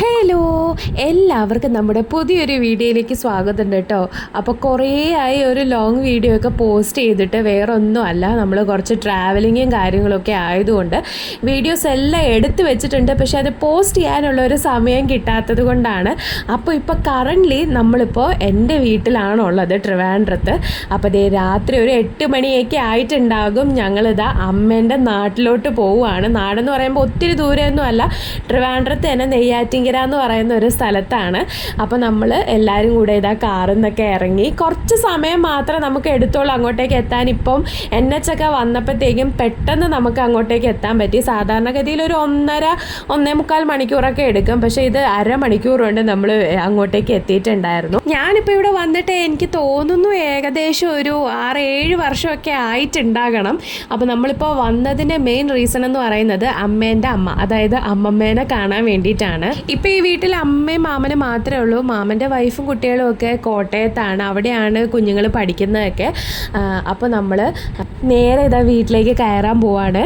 Hello, എല്ലാവർക്കും നമ്മുടെ പുതിയൊരു വീഡിയോയിലേക്ക് സ്വാഗതം കേട്ടോ. അപ്പോൾ കുറേ ആയി ഒരു ലോങ് വീഡിയോ ഒക്കെ പോസ്റ്റ് ചെയ്തിട്ട്, വേറെ ഒന്നുമല്ല, നമ്മൾ കുറച്ച് ട്രാവലിങ്ങും കാര്യങ്ങളൊക്കെ ആയതുകൊണ്ട് വീഡിയോസ് എല്ലാം എടുത്തു വെച്ചിട്ടുണ്ട്. പക്ഷേ അത് പോസ്റ്റ് ചെയ്യാനുള്ള ഒരു സമയം കിട്ടാത്തത് കൊണ്ടാണ്. അപ്പോൾ ഇപ്പോൾ കറൻ്റ്ലി നമ്മളിപ്പോൾ എൻ്റെ വീട്ടിലാണുള്ളത്, ട്രിവാൻഡ്രത്ത്. അപ്പോൾ ദേ രാത്രി ഒരു 8 മണിയൊക്കെ ആയിട്ടുണ്ടാകും. ഞങ്ങളിതാ അമ്മേൻ്റെ നാട്ടിലോട്ട് പോവുകയാണ്. നാടെന്ന് പറയുമ്പോൾ ഒത്തിരി ദൂരമൊന്നും അല്ല, ട്രിവാൻഡ്രത്ത് തന്നെ നെയ്യാറ്റിൻകര എന്ന് പറയുന്ന ഒരു സ്ഥലത്താണ്. അപ്പോൾ നമ്മൾ എല്ലാവരും കൂടെ ഇതാ കാറിൽ നിന്നൊക്കെ ഇറങ്ങി. കുറച്ച് സമയം മാത്രമേ നമുക്ക് എടുത്തോളൂ അങ്ങോട്ടേക്ക് എത്താൻ. ഇപ്പം NH ഒക്കെ വന്നപ്പോഴത്തേക്കും പെട്ടെന്ന് നമുക്ക് അങ്ങോട്ടേക്ക് എത്താൻ പറ്റി. സാധാരണഗതിയിൽ ഒരു 1.5 മണിക്കൂറൊക്കെ എടുക്കും. പക്ഷേ ഇത് അരമണിക്കൂർ കൊണ്ട് നമ്മൾ അങ്ങോട്ടേക്ക് എത്തിയിട്ടുണ്ടായിരുന്നു. ഞാനിപ്പോൾ ഇവിടെ വന്നിട്ട് എനിക്ക് തോന്നുന്നു ഏകദേശം ഒരു 6-7 വർഷമൊക്കെ ആയിട്ടുണ്ടാകണം. അപ്പോൾ നമ്മളിപ്പോൾ വന്നതിൻ്റെ മെയിൻ റീസൺ എന്ന് പറയുന്നത് അമ്മേൻ്റെ അമ്മ, അതായത് അമ്മമ്മേനെ കാണാൻ വേണ്ടിയിട്ടാണ്. ഇപ്പോൾ ഈ വീട്ടിൽ അമ്മയും മാമനും മാത്രമേ ഉള്ളൂ. മാമൻ്റെ വൈഫും കുട്ടികളും ഒക്കെ കോട്ടയത്താണ്, അവിടെയാണ് കുഞ്ഞുങ്ങൾ പഠിക്കുന്നതൊക്കെ. അപ്പോൾ നമ്മൾ നേരെ ഇതാ വീട്ടിലേക്ക് കയറാൻ പോവാണ്.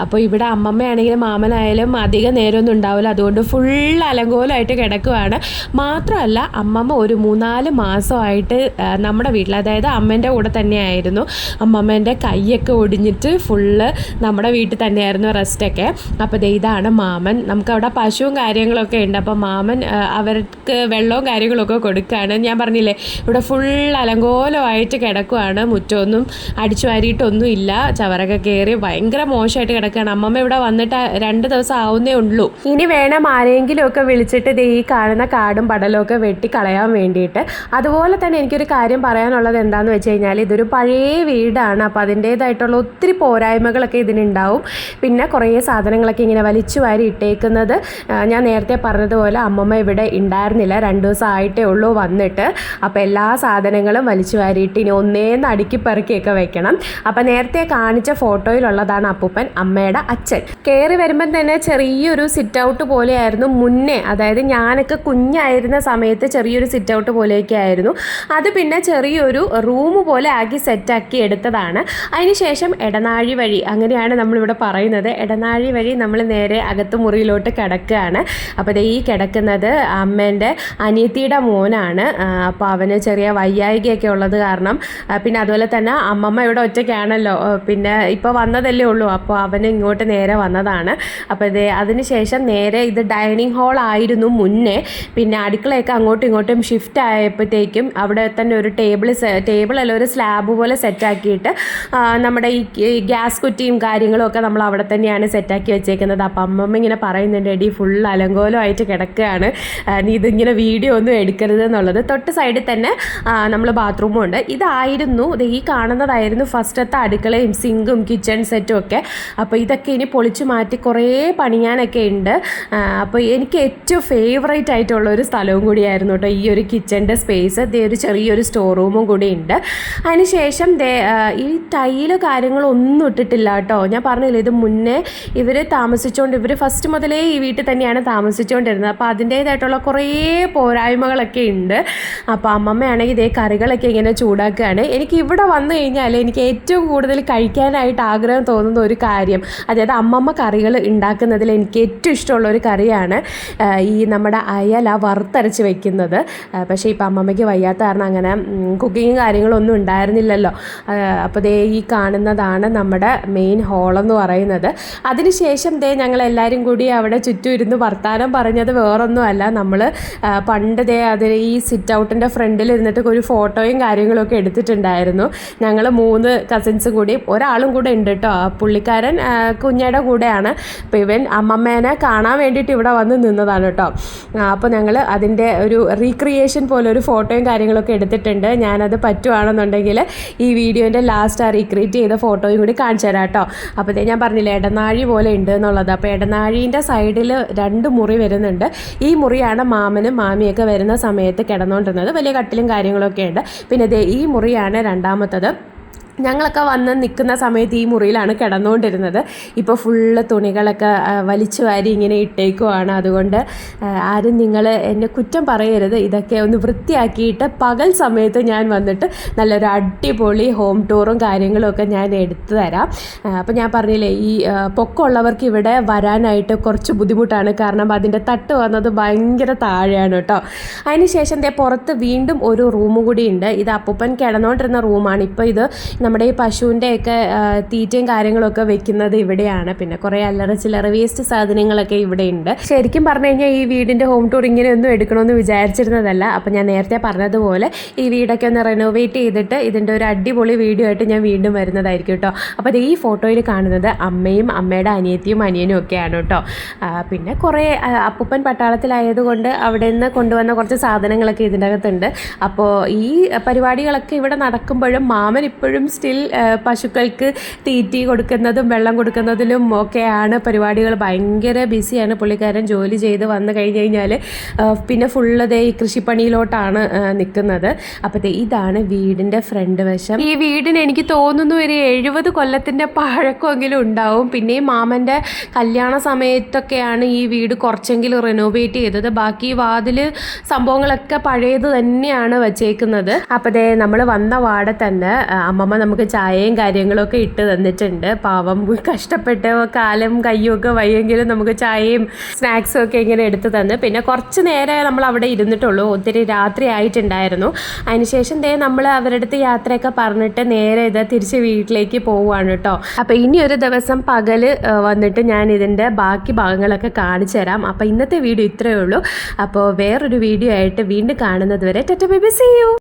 അപ്പോൾ ഇവിടെ അമ്മമ്മയാണെങ്കിലും മാമനായാലും അധികം നേരമൊന്നും ഉണ്ടാവില്ല, അതുകൊണ്ട് ഫുൾ അലങ്കോലമായിട്ട് കിടക്കുവാണ്. മാത്രമല്ല അമ്മമ്മ ഒരു 3-4 മാസമായിട്ട് നമ്മുടെ വീട്ടിൽ, അതായത് അമ്മേൻ്റെ കൂടെ തന്നെയായിരുന്നു. അമ്മമ്മേൻ്റെ കൈയൊക്കെ ഒടിഞ്ഞിട്ട് ഫുള്ള് നമ്മുടെ വീട്ടിൽ തന്നെയായിരുന്നു റെസ്റ്റൊക്കെ. അപ്പോൾ ഇതാണ് മാമൻ. നമുക്കവിടെ പശുവും കാര്യങ്ങളൊക്കെ ഉണ്ട്. അപ്പോൾ മാമൻ അവർക്ക് വെള്ളവും കാര്യങ്ങളൊക്കെ കൊടുക്കുകയാണ്. ഞാൻ പറഞ്ഞില്ലേ, ഇവിടെ ഫുൾ അലങ്കോലമായിട്ട് കിടക്കുകയാണ്. മുറ്റമൊന്നും അടിച്ചു വാരിയിട്ടൊന്നും ഇല്ല, ചവറൊക്കെ കയറി ഭയങ്കര മോശമായിട്ട് കിടക്കുകയാണ്. അമ്മമ്മ ഇവിടെ വന്നിട്ട് 2 ദിവസം ആവുന്നേ ഉള്ളൂ. ഇനി വേണം ആരെങ്കിലും ഒക്കെ വിളിച്ചിട്ട് ഈ കാണുന്ന കാടും പടലും ഒക്കെ വെട്ടി കളയാൻ വേണ്ടിയിട്ട്. അതുപോലെ തന്നെ എനിക്കൊരു കാര്യം പറയാനുള്ളത് എന്താണെന്ന് വെച്ച് കഴിഞ്ഞാൽ, ഇതൊരു പഴയ വീടാണ്. അപ്പോൾ അതിൻ്റേതായിട്ടുള്ള ഒത്തിരി പോരായ്മകളൊക്കെ ഇതിനുണ്ടാവും. പിന്നെ കുറേ സാധനങ്ങളൊക്കെ ഇങ്ങനെ വലിച്ചു വാരി ഇട്ടേക്കുന്നത്. ഞാൻ നേരത്തെ പറഞ്ഞതുപോലെ അമ്മമ്മ ഇവിടെ ഉണ്ടായിരുന്നില്ല, 2 ദിവസം ആയിട്ടേ ഉള്ളൂ വന്നിട്ട്. അപ്പോൾ എല്ലാ സാധനങ്ങളും വലിച്ചു വാരിയിട്ട് ഇനി ഒന്നേന്ന് അടുക്കി പെറുക്കിയൊക്കെ വെക്കണം. അപ്പോൾ നേരത്തെ കാണിച്ച ഫോട്ടോയിലുള്ളതാണ് അപ്പൂപ്പൻ, അമ്മയുടെ അച്ഛൻ. കയറി വരുമ്പം തന്നെ ചെറിയൊരു സിറ്റ് ഔട്ട് പോലെയായിരുന്നു മുന്നേ, അതായത് ഞാനൊക്കെ കുഞ്ഞായിരുന്ന സമയത്ത് ചെറിയൊരു സിറ്റ് ഔട്ട് പോലെയൊക്കെ ആയിരുന്നു. അത് പിന്നെ ചെറിയൊരു റൂം പോലെ ആക്കി സെറ്റാക്കി എടുത്തതാണ്. അതിനുശേഷം ഇടനാഴി വഴി, അങ്ങനെയാണ് നമ്മളിവിടെ പറയുന്നത്, ഇടനാഴി വഴി നമ്മൾ നേരെ അകത്ത് മുറിയിലോട്ട് കിടക്കുകയാണ്. അപ്പോൾ ഈ കിടക്കുന്നത് അമ്മേൻ്റെ അനിയത്തിയുടെ മോനാണ്. അപ്പോൾ അവന് ചെറിയ വയ്യായികയൊക്കെ ഉള്ളത് കാരണം, പിന്നെ അതുപോലെ തന്നെ അമ്മമ്മ ഇവിടെ ഒറ്റയ്ക്കാണല്ലോ, പിന്നെ ഇപ്പോൾ വന്നതല്ലേ ഉള്ളൂ, അപ്പോൾ അവന് ഇങ്ങോട്ട് നേരെ വന്നതാണ്. അപ്പോൾ അതിനുശേഷം നേരെ ഇത് ഡൈനിങ് ഹാൾ ആയിരുന്നു മുന്നേ. പിന്നെ അടുക്കളയൊക്കെ അങ്ങോട്ടും ഇങ്ങോട്ടും ഷിഫ്റ്റ് ആയപ്പോഴത്തേക്കും അവിടെ തന്നെ ഒരു ടേബിളല്ല, ഒരു സ്ലാബ് പോലെ സെറ്റാക്കിയിട്ട് നമ്മുടെ ഈ ഗ്യാസ് കുറ്റിയും കാര്യങ്ങളും ഒക്കെ നമ്മൾ അവിടെ തന്നെയാണ് സെറ്റാക്കി വെച്ചേക്കുന്നത്. അപ്പോൾ അമ്മമ്മ ഇങ്ങനെ പറയുന്നുണ്ട്, എടി ഫുൾ അലങ്കോലമായിട്ട് കിടക്കുകയാണ്, നീ ഇതിങ്ങനെ വീഡിയോ ഒന്നും എടുക്കരുത് എന്നുള്ളത്. തൊട്ട് സൈഡിൽ തന്നെ നമ്മൾ ബാത്റൂമും ഉണ്ട്. ഇതായിരുന്നു, ഈ കാണുന്നതായിരുന്നു ഫസ്റ്റത്തെ അടുക്കളയും സിങ്കും കിച്ചൺ സെറ്റും ഒക്കെ. അപ്പോൾ ഇതൊക്കെ ഇനി പൊളിച്ചു മാറ്റി കുറേ പണിയാനൊക്കെ ഉണ്ട്. അപ്പോൾ എനിക്ക് ഏറ്റവും ഫേവറേറ്റ് ആയിട്ടുള്ള ഒരു സ്ഥലവും കൂടിയായിരുന്നു കേട്ടോ ഈ ഒരു കിച്ചൻ്റെ സ്പേസ്. ഒരു ചെറിയൊരു സ്റ്റോർ റൂമും കൂടി ഉണ്ട്. അതിനുശേഷം ഈ ടൈല് കാര്യങ്ങളൊന്നും ഇട്ടിട്ടില്ല കേട്ടോ. ഞാൻ പറഞ്ഞില്ല, ഇത് മുന്നേ ഇവർ ഫസ്റ്റ് മുതലേ ഈ വീട്ടിൽ തന്നെയാണ് താമസിച്ചുകൊണ്ടിരുന്നത്. അപ്പോൾ അതിൻ്റേതായിട്ടുള്ള കുറേ പോരായ്മകളൊക്കെ ഉണ്ട്. അപ്പോൾ അമ്മമ്മയാണെങ്കിൽ ഇതേ കറികളൊക്കെ ഇങ്ങനെ ചൂടാക്കുകയാണ്. എനിക്ക് ഇവിടെ വന്നു കഴിഞ്ഞാൽ എനിക്ക് ഏറ്റവും കൂടുതൽ കഴിക്കാനായിട്ട് ആഗ്രഹം തോന്നുന്ന ഒരു കാര്യം, അതായത് അമ്മമ്മ കറികൾ ഉണ്ടാക്കുന്നതിൽ എനിക്ക് ഏറ്റവും ഇഷ്ടമുള്ള ഒരു കറിയാണ് ഈ നമ്മുടെ അയല വറുത്തരച്ച് വെക്കുന്നത്. പക്ഷേ ഇപ്പം അമ്മമ്മയ്ക്ക് വയ്യാത്ത കാരണം അങ്ങനെ കുക്കിങ്ങും കാര്യങ്ങളൊന്നും ഉണ്ടായിരുന്നില്ലല്ലോ. അപ്പോൾ ഈ കാണുന്നതാണ് നമ്മുടെ മെയിൻ ഹോളെന്ന് പറയുന്നത്. അതിനുശേഷം ഞങ്ങളെല്ലാവരും കൂടി അവിടെ ചുറ്റും ഇരുന്ന് വർത്താനം പറഞ്ഞത് വേറൊന്നുമല്ല, നമ്മൾ പണ്ട് ഈ സിറ്റ് ഔട്ടിൻ്റെ ഫ്രണ്ടിൽ ഇരുന്നിട്ട് ഒരു ഫോട്ടോയും കാര്യങ്ങളൊക്കെ എടുത്തിട്ടുണ്ടായിരുന്നു. ഞങ്ങൾ 3 കസിൻസും കൂടി, ഒരാളും കൂടെ ഉണ്ട് കേട്ടോ, പുള്ളിക്കാരൻ കുഞ്ഞയുടെ കൂടെയാണ്. അപ്പോൾ ഇവൻ അമ്മമ്മേനെ കാണാൻ വേണ്ടിയിട്ട് ഇവിടെ വന്ന് നിന്നതാണ് കേട്ടോ. അപ്പോൾ ഞങ്ങൾ അതിൻ്റെ ഒരു റീക്രിയേഷൻ പോലെ ഒരു ഫോട്ടോയും കാര്യങ്ങളൊക്കെ എടുത്തിട്ടുണ്ട്. ഞാനത് പറ്റുവാണെന്നുണ്ടെങ്കിൽ ഈ വീഡിയോൻ്റെ ലാസ്റ്റ് ആ റീക്രിയേറ്റ് ചെയ്ത ഫോട്ടോയും കൂടി കാണിച്ചു തരാം കേട്ടോ. അപ്പോൾ ഞാൻ പറഞ്ഞില്ലേ ഇടനാഴി പോലെ ഉണ്ട് എന്നുള്ളത്. അപ്പോൾ ഇടനാഴീൻ്റെ സൈഡിൽ 2 മുറി വരുന്നുണ്ട്. ഈ മുറിയാണ് മാമനും മാമിയൊക്കെ വരുന്ന സമയത്ത് കിടന്നുകൊണ്ടിരുന്നത്. വലിയ കട്ടിലും കാര്യങ്ങളൊക്കെ ഉണ്ട്. പിന്നെ ഈ മുറിയാണ് രണ്ടാമത്തത്. ഞങ്ങളൊക്കെ വന്ന് നിൽക്കുന്ന സമയത്ത് ഈ മുറിയിലാണ് കിടന്നുകൊണ്ടിരുന്നത്. ഇപ്പോൾ ഫുള്ള് തുണികളൊക്കെ വലിച്ചു വാരി ഇങ്ങനെ ഇട്ടേക്കുവാണ്. അതുകൊണ്ട് ആരും നിങ്ങൾ എന്നെ കുറ്റം പറയരുത്. ഇതൊക്കെ ഒന്ന് വൃത്തിയാക്കിയിട്ട് പകൽ സമയത്ത് ഞാൻ വന്നിട്ട് നല്ലൊരു അടിപൊളി ഹോം ടൂറും കാര്യങ്ങളും ഒക്കെ ഞാൻ എടുത്തു തരാം. അപ്പോൾ ഞാൻ പറഞ്ഞില്ലേ, ഈ പൊക്കമുള്ളവർക്ക് ഇവിടെ വരാനായിട്ട് കുറച്ച് ബുദ്ധിമുട്ടാണ്. കാരണം അതിൻ്റെ തട്ട് വന്നത് ഭയങ്കര താഴെയാണ് കേട്ടോ. അതിനുശേഷം പുറത്ത് വീണ്ടും ഒരു റൂമും കൂടി ഉണ്ട്. ഇത് അപ്പൂപ്പൻ കിടന്നുകൊണ്ടിരുന്ന റൂമാണ്. ഇപ്പോൾ ഇത് നമ്മുടെ ഈ പശുവിൻ്റെയൊക്കെ തീറ്റയും കാര്യങ്ങളൊക്കെ വെക്കുന്നത് ഇവിടെയാണ്. പിന്നെ കുറേ അല്ലറ ചില്ലറ വേസ്റ്റ് സാധനങ്ങളൊക്കെ ഇവിടെ ഉണ്ട്. ശരിക്കും പറഞ്ഞു കഴിഞ്ഞാൽ ഈ വീടിൻ്റെ ഹോം ടൂർ ഇങ്ങനെയൊന്നും എടുക്കണമെന്ന് വിചാരിച്ചിരുന്നതല്ല. അപ്പോൾ ഞാൻ നേരത്തെ പറഞ്ഞതുപോലെ ഈ വീടൊക്കെ ഒന്ന് റെനോവേറ്റ് ചെയ്തിട്ട് ഇതിൻ്റെ ഒരു അടിപൊളി വീഡിയോ ആയിട്ട് ഞാൻ വീണ്ടും വരുന്നതായിരിക്കും കേട്ടോ. അപ്പോൾ ഈ ഫോട്ടോയിൽ കാണുന്നത് അമ്മയും അമ്മയുടെ അനിയത്തിയും അനിയനും ഒക്കെയാണ് കേട്ടോ. പിന്നെ കുറേ അപ്പൂപ്പൻ പട്ടാളത്തിലായതുകൊണ്ട് അവിടെ നിന്ന് കൊണ്ടുവന്ന കുറച്ച് സാധനങ്ങളൊക്കെ ഇതിൻ്റെ അകത്തുണ്ട്. അപ്പോൾ ഈ പരിപാടികളൊക്കെ ഇവിടെ നടക്കുമ്പോഴും മാമൻ ഇപ്പോഴും സ്റ്റിൽ പശുക്കൾക്ക് തീറ്റി കൊടുക്കുന്നതും വെള്ളം കൊടുക്കുന്നതിലും ഒക്കെയാണ് പരിപാടികൾ. ഭയങ്കര ബിസിയാണ് പുള്ളിക്കാരൻ. ജോലി ചെയ്ത് വന്നു കഴിഞ്ഞ് കഴിഞ്ഞാൽ പിന്നെ ഫുള്ള് ഈ കൃഷിപ്പണിയിലോട്ടാണ് നിൽക്കുന്നത്. അപ്പോൾ ഇതാണ് വീടിൻ്റെ ഫ്രണ്ട് വശം. ഈ വീടിന് എനിക്ക് തോന്നുന്നു ഒരു 70 കൊല്ലത്തിൻ്റെ പഴക്കമെങ്കിലും ഉണ്ടാവും. പിന്നെയും മാമൻ്റെ കല്യാണ സമയത്തൊക്കെയാണ് ഈ വീട് കുറച്ചെങ്കിലും റിനോവേറ്റ് ചെയ്തത്. ബാക്കി വാതിൽ സംഭവങ്ങളൊക്കെ പഴയത് തന്നെയാണ് വച്ചേക്കുന്നത്. അപ്പോൾ നമ്മൾ വന്ന വാർഡ് തന്നെ അമ്മമ്മ നമുക്ക് ചായയും കാര്യങ്ങളൊക്കെ ഇട്ട് തന്നിട്ടുണ്ട്. പാവം കഷ്ടപ്പെട്ട് കാലും കയ്യും ഒക്കെ വയ്യെങ്കിലും നമുക്ക് ചായയും സ്നാക്സും ഒക്കെ ഇങ്ങനെ എടുത്ത് തന്ന്. പിന്നെ കുറച്ച് നേരം നമ്മൾ അവിടെ ഇരുന്നിട്ടുള്ളൂ. ഒത്തിരി രാത്രി ആയിട്ടുണ്ടായിരുന്നു. അതിനുശേഷം നമ്മൾ അവരുടെ അടുത്ത് യാത്രയൊക്കെ പറഞ്ഞിട്ട് നേരെ തിരിച്ച് വീട്ടിലേക്ക് പോവുകയാണ് കേട്ടോ. അപ്പോൾ ഇനി ഒരു ദിവസം പകല് വന്നിട്ട് ഞാൻ ഇതിൻ്റെ ബാക്കി ഭാഗങ്ങളൊക്കെ കാണിച്ചു തരാം. അപ്പോൾ ഇന്നത്തെ വീഡിയോ ഇത്രയേ ഉള്ളൂ. അപ്പോൾ വേറൊരു വീഡിയോ ആയിട്ട് വീണ്ടും കാണുന്നത് വരെ tata bye bye, see U.